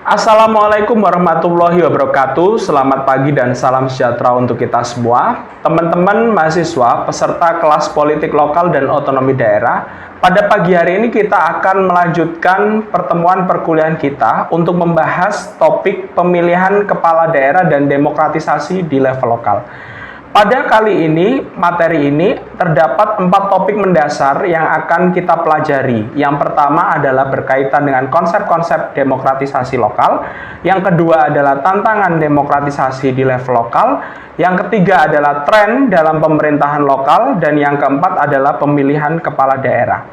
Assalamualaikum warahmatullahi wabarakatuh. Selamat pagi dan salam sejahtera untuk kita semua. Teman-teman mahasiswa, peserta kelas politik lokal dan otonomi daerah, pada pagi hari ini kita akan melanjutkan pertemuan perkuliahan kita untuk membahas topik pemilihan kepala daerah dan demokratisasi di level lokal. Pada kali ini, materi ini terdapat 4 topik mendasar yang akan kita pelajari. Yang pertama adalah berkaitan dengan konsep-konsep demokratisasi lokal. Yang kedua adalah tantangan demokratisasi di level lokal. Yang ketiga adalah tren dalam pemerintahan lokal. Dan yang keempat adalah pemilihan kepala daerah.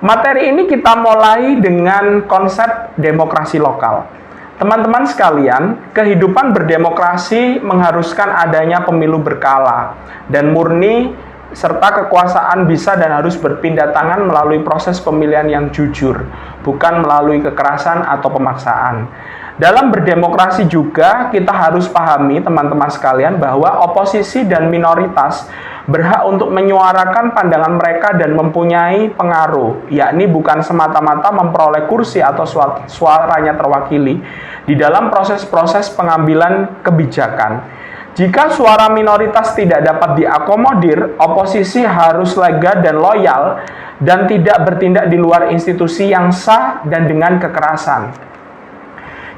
Materi ini kita mulai dengan konsep demokrasi lokal. Teman-teman sekalian, kehidupan berdemokrasi mengharuskan adanya pemilu berkala dan murni, serta kekuasaan bisa dan harus berpindah tangan melalui proses pemilihan yang jujur, bukan melalui kekerasan atau pemaksaan. Dalam berdemokrasi juga kita harus pahami, teman-teman sekalian, bahwa oposisi dan minoritas berhak untuk menyuarakan pandangan mereka dan mempunyai pengaruh, yakni bukan semata-mata memperoleh kursi atau suaranya terwakili di dalam proses-proses pengambilan kebijakan. Jika suara minoritas tidak dapat diakomodir, oposisi harus lega dan loyal dan tidak bertindak di luar institusi yang sah dan dengan kekerasan.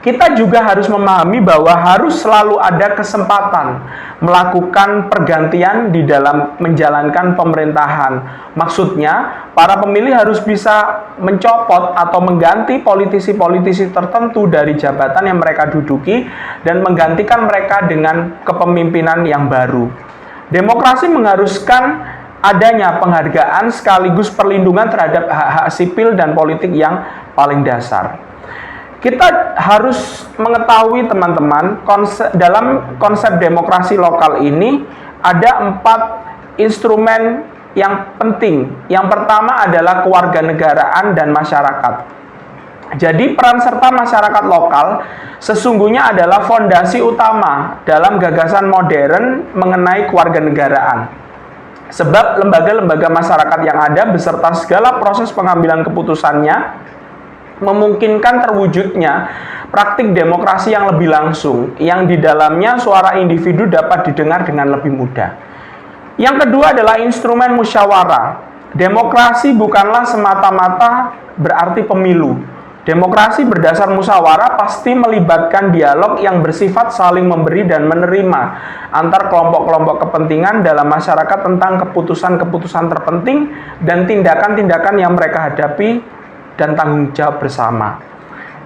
Kita juga harus memahami bahwa harus selalu ada kesempatan melakukan pergantian di dalam menjalankan pemerintahan. Maksudnya, para pemilih harus bisa mencopot atau mengganti politisi-politisi tertentu dari jabatan yang mereka duduki dan menggantikan mereka dengan kepemimpinan yang baru. Demokrasi mengharuskan adanya penghargaan sekaligus perlindungan terhadap hak-hak sipil dan politik yang paling dasar. Kita harus mengetahui, teman-teman, dalam konsep demokrasi lokal ini ada 4 instrumen yang penting. Yang pertama adalah kewarganegaraan dan masyarakat. Jadi peran serta masyarakat lokal sesungguhnya adalah fondasi utama dalam gagasan modern mengenai kewarganegaraan. Sebab lembaga-lembaga masyarakat yang ada beserta segala proses pengambilan keputusannya memungkinkan terwujudnya praktik demokrasi yang lebih langsung, yang di dalamnya suara individu dapat didengar dengan lebih mudah. Yang kedua adalah instrumen musyawarah. Demokrasi bukanlah semata-mata berarti pemilu. Demokrasi berdasar musyawarah pasti melibatkan dialog yang bersifat saling memberi dan menerima antar kelompok-kelompok kepentingan dalam masyarakat tentang keputusan-keputusan terpenting dan tindakan-tindakan yang mereka hadapi dan tanggung jawab bersama.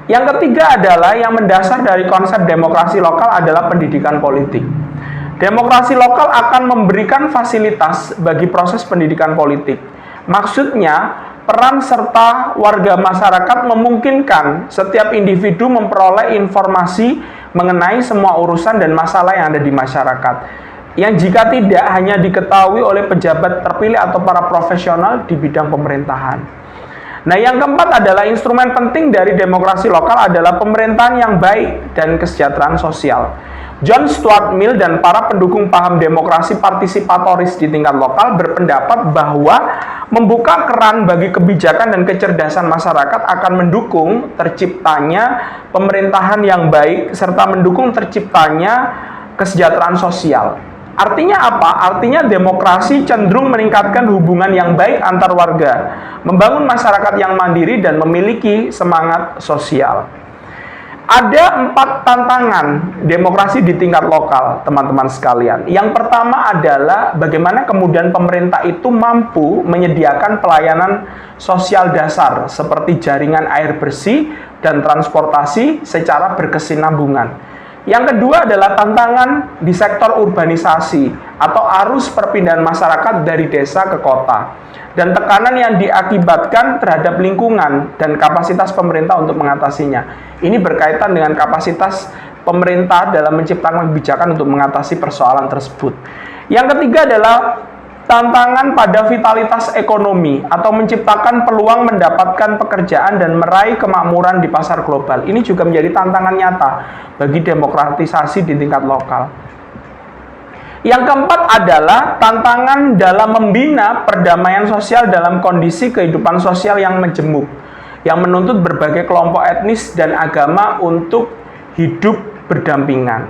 Yang ketiga adalah yang mendasar dari konsep demokrasi lokal adalah pendidikan politik. Demokrasi lokal akan memberikan fasilitas bagi proses pendidikan politik. Maksudnya, peran serta warga masyarakat memungkinkan setiap individu memperoleh informasi mengenai semua urusan dan masalah yang ada di masyarakat, yang jika tidak hanya diketahui oleh pejabat terpilih atau para profesional di bidang pemerintahan. Nah, yang keempat adalah instrumen penting dari demokrasi lokal adalah pemerintahan yang baik dan kesejahteraan sosial. John Stuart Mill dan para pendukung paham demokrasi partisipatoris di tingkat lokal berpendapat bahwa membuka keran bagi kebijakan dan kecerdasan masyarakat akan mendukung terciptanya pemerintahan yang baik serta mendukung terciptanya kesejahteraan sosial. Artinya apa? Artinya demokrasi cenderung meningkatkan hubungan yang baik antar warga, membangun masyarakat yang mandiri dan memiliki semangat sosial. Ada 4 tantangan demokrasi di tingkat lokal, teman-teman sekalian. Yang pertama adalah bagaimana kemudian pemerintah itu mampu menyediakan pelayanan sosial dasar seperti jaringan air bersih dan transportasi secara berkesinambungan. Yang kedua adalah tantangan di sektor urbanisasi atau arus perpindahan masyarakat dari desa ke kota dan tekanan yang diakibatkan terhadap lingkungan dan kapasitas pemerintah untuk mengatasinya. Ini berkaitan dengan kapasitas pemerintah dalam menciptakan kebijakan untuk mengatasi persoalan tersebut. Yang ketiga adalah tantangan pada vitalitas ekonomi atau menciptakan peluang mendapatkan pekerjaan dan meraih kemakmuran di pasar global. Ini juga menjadi tantangan nyata bagi demokratisasi di tingkat lokal. Yang keempat adalah tantangan dalam membina perdamaian sosial dalam kondisi kehidupan sosial yang majemuk. yang menuntut berbagai kelompok etnis dan agama untuk hidup berdampingan.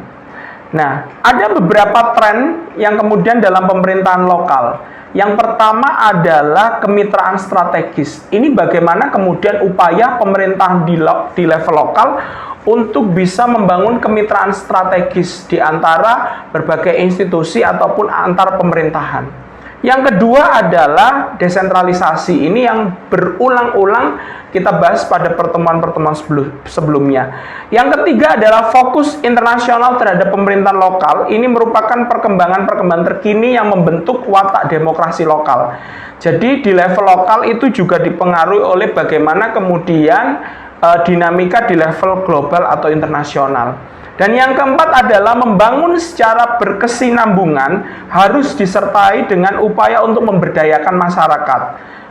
Nah, ada beberapa tren yang kemudian dalam pemerintahan lokal. Yang pertama adalah kemitraan strategis. Ini bagaimana kemudian upaya pemerintahan di level lokal untuk bisa membangun kemitraan strategis di antara berbagai institusi ataupun antar pemerintahan. Yang kedua adalah desentralisasi. Ini yang berulang-ulang kita bahas pada pertemuan-pertemuan sebelumnya. Yang ketiga adalah fokus internasional terhadap pemerintahan lokal. Ini merupakan perkembangan-perkembangan terkini yang membentuk watak demokrasi lokal. Jadi di level lokal itu juga dipengaruhi oleh bagaimana kemudian dinamika di level global atau internasional. Dan yang keempat adalah membangun secara berkesinambungan harus disertai dengan upaya untuk memberdayakan masyarakat,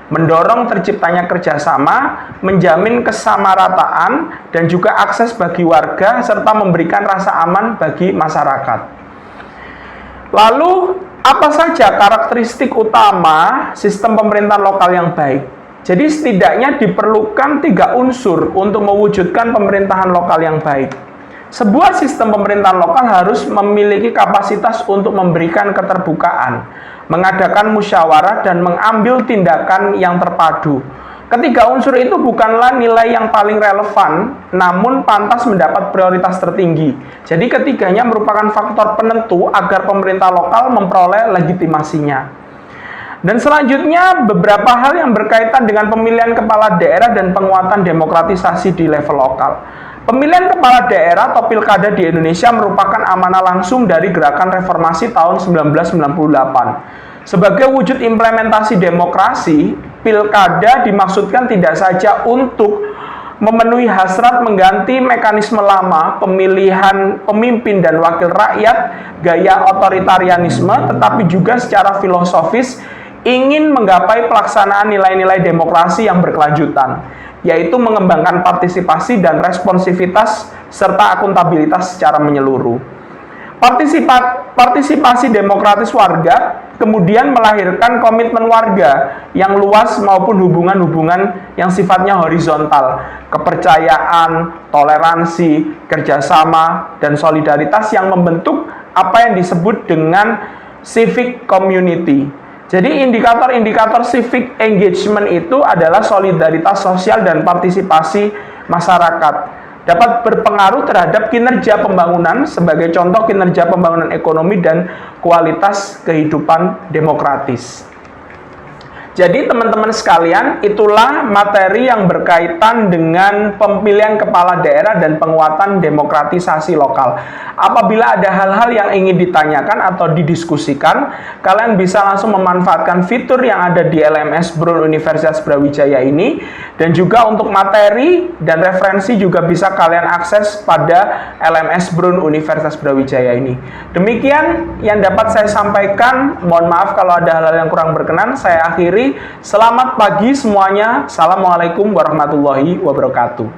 mendorong terciptanya kerjasama, menjamin kesamarataan, dan juga akses bagi warga, serta memberikan rasa aman bagi masyarakat. Lalu, apa saja karakteristik utama sistem pemerintahan lokal yang baik? Jadi setidaknya diperlukan 3 unsur untuk mewujudkan pemerintahan lokal yang baik. Sebuah sistem pemerintahan lokal harus memiliki kapasitas untuk memberikan keterbukaan, mengadakan musyawarah, dan mengambil tindakan yang terpadu. Ketiga unsur itu bukanlah nilai yang paling relevan, namun pantas mendapat prioritas tertinggi. Jadi ketiganya merupakan faktor penentu agar pemerintah lokal memperoleh legitimasinya. Dan selanjutnya beberapa hal yang berkaitan dengan pemilihan kepala daerah dan penguatan demokratisasi di level lokal. Pemilihan kepala daerah atau pilkada di Indonesia merupakan amanah langsung dari gerakan reformasi tahun 1998. Sebagai wujud implementasi demokrasi, pilkada dimaksudkan tidak saja untuk memenuhi hasrat mengganti mekanisme lama pemilihan pemimpin dan wakil rakyat gaya otoritarianisme, tetapi juga secara filosofis ingin menggapai pelaksanaan nilai-nilai demokrasi yang berkelanjutan, yaitu mengembangkan partisipasi dan responsivitas serta akuntabilitas secara menyeluruh. Partisipasi demokratis warga kemudian melahirkan komitmen warga yang luas maupun hubungan-hubungan yang sifatnya horizontal, kepercayaan, toleransi, kerjasama, dan solidaritas yang membentuk apa yang disebut dengan civic community. Jadi indikator-indikator civic engagement itu adalah solidaritas sosial dan partisipasi masyarakat. Dapat berpengaruh terhadap kinerja pembangunan, sebagai contoh kinerja pembangunan ekonomi dan kualitas kehidupan demokratis. Jadi teman-teman sekalian, itulah materi yang berkaitan dengan pemilihan kepala daerah dan penguatan demokratisasi lokal. Apabila ada hal-hal yang ingin ditanyakan atau didiskusikan, kalian bisa langsung memanfaatkan fitur yang ada di LMS Brun Universitas Brawijaya ini. Dan juga untuk materi dan referensi juga bisa kalian akses pada LMS Brun Universitas Brawijaya ini. Demikian yang dapat saya sampaikan. Mohon maaf kalau ada hal-hal yang kurang berkenan. Saya akhiri. Selamat pagi semuanya. Assalamualaikum warahmatullahi wabarakatuh.